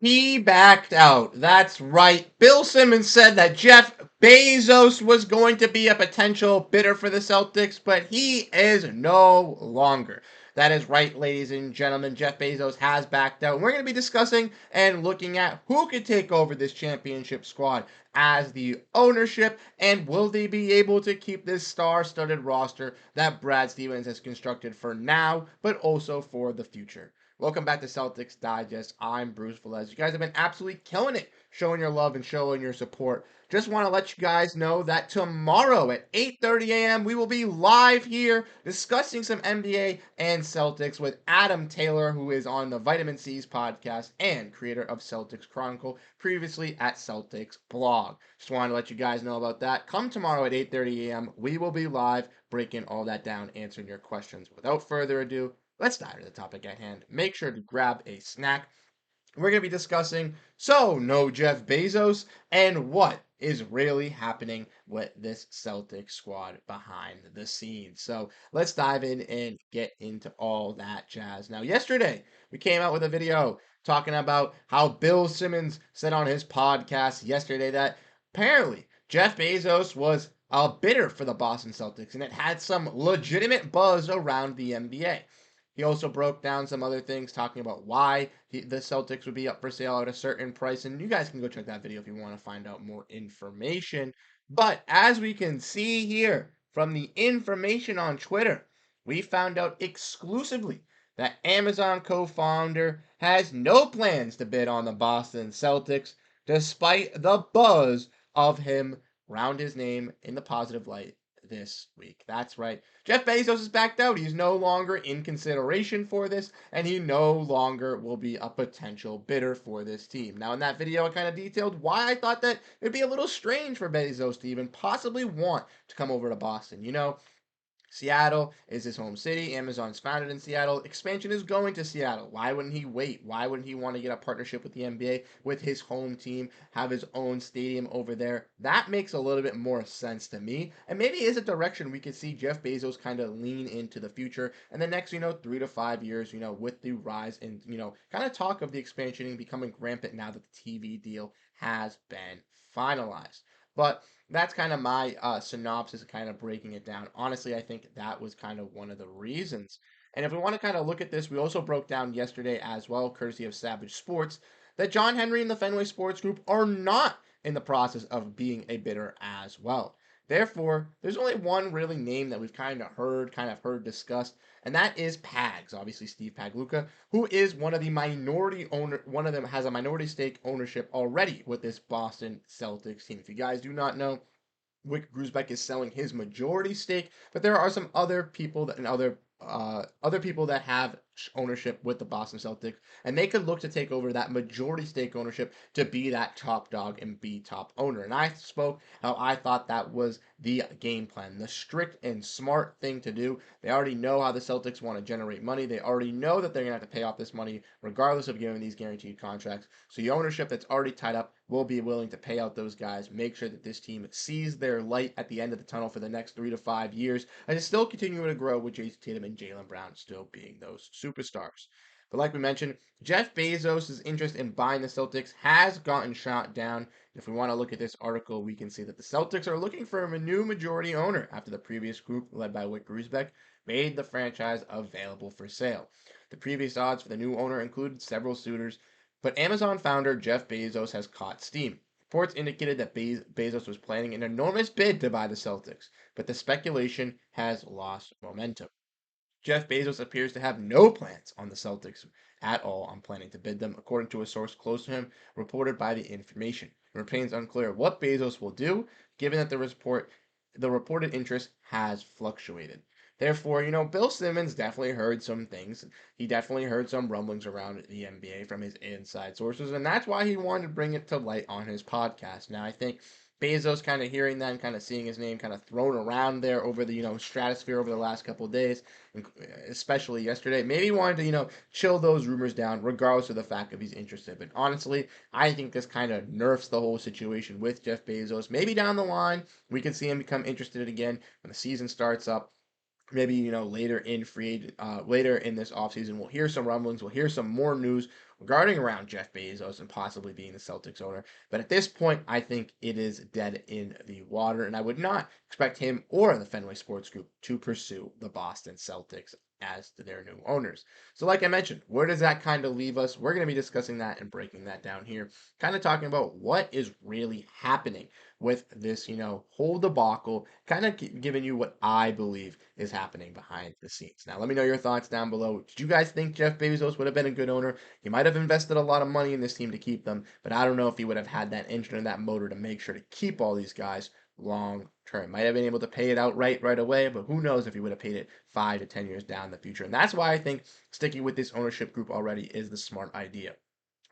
He backed out. That's right. Bill Simmons said that Jeff Bezos was going to be a potential bidder for the Celtics, but he is no longer. That is right, ladies and gentlemen. Jeff Bezos has backed out. We're going to be discussing and looking at who could take over this championship squad as the ownership, and will they be able to keep this star-studded roster that Brad Stevens has constructed for now, but also for the future. Welcome back to Celtics Digest. I'm Bruce Velez. You guys have been absolutely killing it, showing your love and showing your support. Just want to let you guys know that tomorrow at 8:30 a.m. we will be live here discussing some NBA and Celtics with Adam Taylor, who is on the Vitamin C's podcast and creator of Celtics Chronicle, previously at Celtics Blog. Just wanted to let you guys know about that. Come tomorrow at 8:30 a.m. We will be live breaking all that down, answering your questions. Without further ado, let's dive into the topic at hand. Make sure to grab a snack. We're going to be discussing no Jeff Bezos and what is really happening with this Celtic squad behind the scenes. So let's dive in and get into all that jazz. Now, yesterday we came out with a video talking about how Bill Simmons said on his podcast yesterday that apparently Jeff Bezos was a bidder for the Boston Celtics and it had some legitimate buzz around the NBA. He also broke down some other things, talking about why the Celtics would be up for sale at a certain price. And you guys can go check that video if you want to find out more information. But as we can see here from the information on Twitter, we found out exclusively that Amazon co founder has no plans to bid on the Boston Celtics, despite the buzz of him round his name in the positive light this week. That's right. Jeff Bezos is backed out. He's no longer in consideration for this, and he no longer will be a potential bidder for this team. Now, in that video, I kind of detailed why I thought that it'd be a little strange for Bezos to even possibly want to come over to Boston. Seattle is his home city. Amazon's founded in Seattle. Expansion is going to Seattle. Why wouldn't he wait? Why wouldn't he want to get a partnership with the NBA, with his home team, have his own stadium over there? That makes a little bit more sense to me. And maybe is a direction we could see Jeff Bezos kind of lean into the future in the next, 3 to 5 years, with the rise and, kind of talk of the expansion and becoming rampant now that the TV deal has been finalized. But that's kind of my synopsis, kind of breaking it down. Honestly, I think that was kind of one of the reasons. And if we want to kind of look at this, we also broke down yesterday as well, courtesy of Savage Sports, that John Henry and the Fenway Sports Group are not in the process of being a bidder as well. Therefore, there's only one really name that we've kind of heard discussed, and that is Pags. Obviously, Steve Pagluca, who is one of the minority owner. One of them has a minority stake ownership already with this Boston Celtics team. If you guys do not know, Wick Grusbeck is selling his majority stake, but there are some other people that and other people that have ownership with the Boston Celtics, and they could look to take over that majority stake ownership to be that top dog and be top owner. And I spoke how I thought that was the game plan, the strict and smart thing to do. They already know how the Celtics want to generate money. They already know that they're going to have to pay off this money regardless of giving these guaranteed contracts. So the ownership that's already tied up will be willing to pay out those guys, make sure that this team sees their light at the end of the tunnel for the next 3 to 5 years, and is still continuing to grow with Jayson Tatum and Jaylen Brown still being those superstars. But like we mentioned, Jeff Bezos' interest in buying the Celtics has gotten shot down. If we want to look at this article, we can see that the Celtics are looking for a new majority owner after the previous group, led by Wick Grusbeck, made the franchise available for sale. The previous odds for the new owner included several suitors, but Amazon founder Jeff Bezos has caught steam. Reports indicated that Bezos was planning an enormous bid to buy the Celtics, but the speculation has lost momentum. Jeff Bezos appears to have no plans on the Celtics at all on planning to bid them, according to a source close to him, reported by the information. It remains unclear what Bezos will do, given that the reported interest has fluctuated. Therefore, Bill Simmons definitely heard some things. He definitely heard some rumblings around the NBA from his inside sources, and that's why he wanted to bring it to light on his podcast. Now, I think Bezos kind of hearing that and kind of seeing his name kind of thrown around there over the stratosphere over the last couple of days, especially yesterday, maybe wanted to chill those rumors down, regardless of the fact if he's interested. But honestly, I think this kind of nerfs the whole situation with Jeff Bezos. Maybe down the line we can see him become interested again when the season starts up. Maybe later in later in this offseason we'll hear some rumblings, we'll hear some more news regarding around Jeff Bezos and possibly being the Celtics owner. But at this point, I think it is dead in the water, and I would not expect him or the Fenway Sports Group to pursue the Boston Celtics as their new owners. So, like I mentioned, where does that kind of leave us? We're going to be discussing that and breaking that down here, kind of talking about what is really happening with this, whole debacle, kind of giving you what I believe is happening behind the scenes. Now, let me know your thoughts down below. Did you guys think Jeff Bezos would have been a good owner? He might have invested a lot of money in this team to keep them, but I don't know if he would have had that engine and that motor to make sure to keep all these guys long term. Might have been able to pay it out right away, but who knows if he would have paid it 5 to 10 years down the future. And that's why I think sticking with this ownership group already is the smart idea.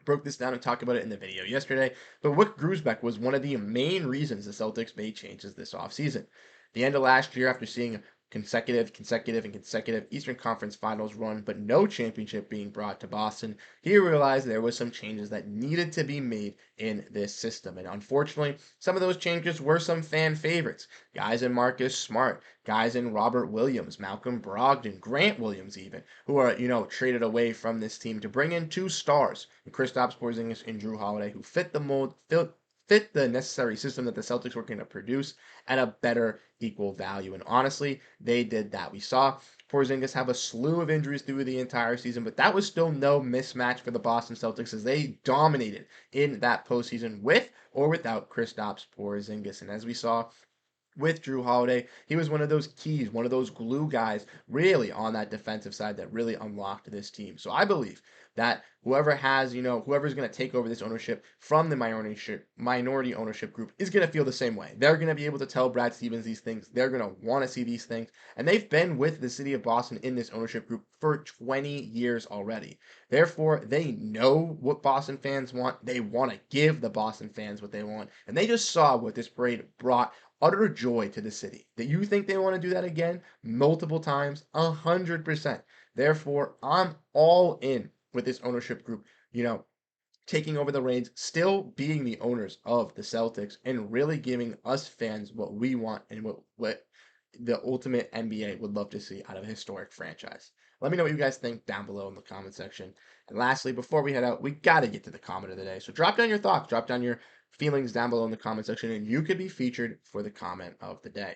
Broke this down and talked about it in the video yesterday, but Wick Grusbeck was one of the main reasons the Celtics made changes this offseason. The end of last year, after seeing a consecutive Eastern Conference Finals run, but no championship being brought to Boston, he realized there was some changes that needed to be made in this system. And unfortunately, some of those changes were some fan favorites. Guys in Marcus Smart, guys in Robert Williams, Malcolm Brogdon, Grant Williams even, who are, traded away from this team to bring in two stars, Kristaps Porziņģis and Jrue Holiday, who fit the mold, fit the necessary system that the Celtics were going to produce at a better equal value. And honestly, they did that. We saw Porzingis have a slew of injuries through the entire season, but that was still no mismatch for the Boston Celtics as they dominated in that postseason with or without Kristaps Porziņģis. And as we saw with Jrue Holiday, he was one of those keys, one of those glue guys really on that defensive side that really unlocked this team. So I believe that whoever's going to take over this ownership from the minority ownership group is going to feel the same way. They're going to be able to tell Brad Stevens these things. They're going to want to see these things. And they've been with the city of Boston in this ownership group for 20 years already. Therefore, they know what Boston fans want. They want to give the Boston fans what they want. And they just saw what this parade brought utter joy to the city. That you think they want to do that again multiple times? 100%. Therefore, I'm all in with this ownership group, taking over the reins, still being the owners of the Celtics, and really giving us fans what we want and what the ultimate NBA would love to see out of a historic franchise. Let me know what you guys think down below in the comment section. And lastly, before we head out, we got to get to the comment of the day. So drop down your thoughts, drop down your feelings down below in the comment section, and you could be featured for the comment of the day.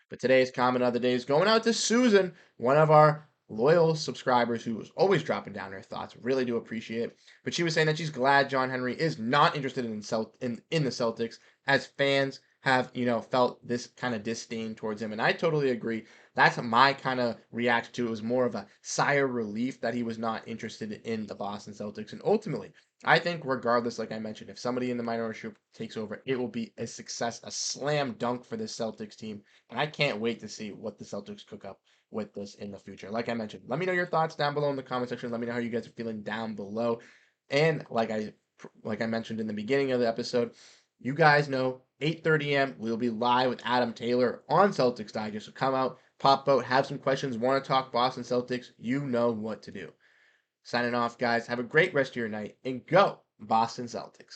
But today's comment of the day is going out to Susan, one of our loyal subscribers who was always dropping down her thoughts. Really do appreciate it. But she was saying that she's glad John Henry is not interested in the Celtics, as fans have, felt this kind of disdain towards him. And I totally agree. That's my kind of reaction to it. It was more of a sigh of relief that he was not interested in the Boston Celtics. And ultimately, I think regardless, like I mentioned, if somebody in the minority group takes over, it will be a success, a slam dunk for this Celtics team. And I can't wait to see what the Celtics cook up with this in the future. Like I mentioned, let me know your thoughts down below in the comment section. Let me know how you guys are feeling down below. And like I mentioned in the beginning of the episode, you guys know 8:30 a.m. we'll be live with Adam Taylor on Celtics Digest. So come out, pop out, have some questions, want to talk Boston Celtics, you know what to do. Signing off, guys. Have a great rest of your night and go Boston Celtics.